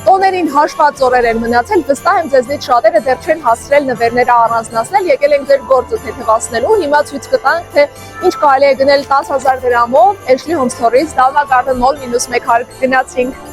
տոներին հաշված օրեր են մնացել, վստահ եմ ձեզնից շատերը դեռ չեն հասցրել նվերները առանձնացնել, եկել ենք ձեր գործը թեթևացնելու, հիմա ցույց կտանք, թե ինչ կարելի է գնել 10,000 դրամով Ashley Home Store-ից Dalma Garden Mall -1 հարկ գնացինք։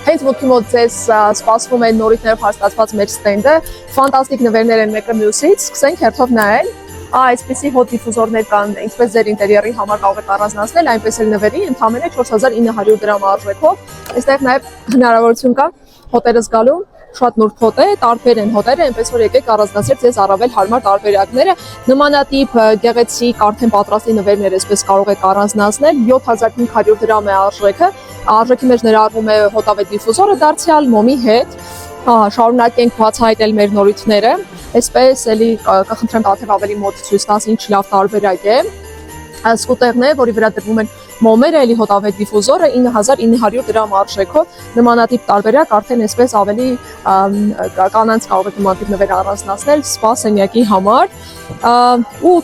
Հենց ոտքի մոտ ձեզ սպասվում են նորից հաստատված մեր ստենդը, ֆանտաստիկ նվերներ են մեկը մյուսից, սկսենք հերթով նայել։ Այսպիսի հոտ դիֆուզորներ կան, ինչպես ձեր ինտերիերի համար կարող եք առանձնացնել, այնպես էլ նվերի ընդամենը 4900 դրամ արժեքով։ Այստեղ նաև հնարավորություն կա հոտերը զգալու, շատ նուրբ հոտ է, տարբեր են հոտերը, այնպես որ եկեք առանձնացրեք ձեզ առավել հարմար տարբերակները։ Նմանատիպ գեղեցիկ արդեն պատրաստի նվերներ այսպես կարող եք առանձնացնել, 7500 դրամ է արժեքը։ Արժեքի մեջ ներառվում է հոտավետ դիֆուզորը դարձյալ մոմի հետ։ Շարունակենք բացահայտել մեր նորույթները։ Այսպես էլի կխնդրեմ թաթև ավելի մոտ ցույց տաս ինչ լավ տարբերակ է։ Սկուտերն է, որի վրա դրվում են մոմերը, էլի հոտավետ դիֆուզորը 9900 դրամ արժեքով, նմանատիպ տարբերակ արդեն այսպես ավելի կանանց կարող եք նմանատիպ նվեր առանձնացնել սպա սենյակի համար։ Ու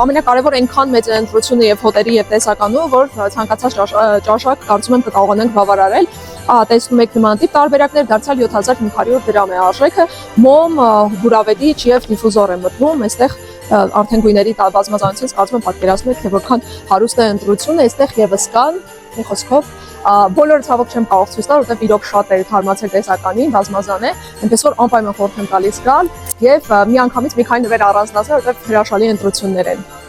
ամենակարևոր այնքան մեծ է ընտրությունը եւ հոտերի եւ տեսականու, որ ցանկացած ճաշակ կարծում եմ կկարողանանք բավարարել։ Տեսնում եք նմանատիպ տարբերակներ, դարձյալ 7500 դրամ է արժեքը, մոմ, հուրավետիչ եւ դիֆուզոր է մտնում, այստեղ արդեն գույների բազմազանությունից կարծում եմ պատկերացնում եք, թե որքան հարուստ է ընտրությունը, այստեղ եւս կան, մի խոսքով, բոլորը ցավոք չեմ կարող ցույց տալ, որտեղ իրոք շատ է թարմացել տեսականին, բազմազան է, այնպես որ անպայման խորհուրդ եմ տալիս գալ եւ միանգամից մի քանի նվեր առանձնացնել, որտեղ հրաշալի ընտրություններ են։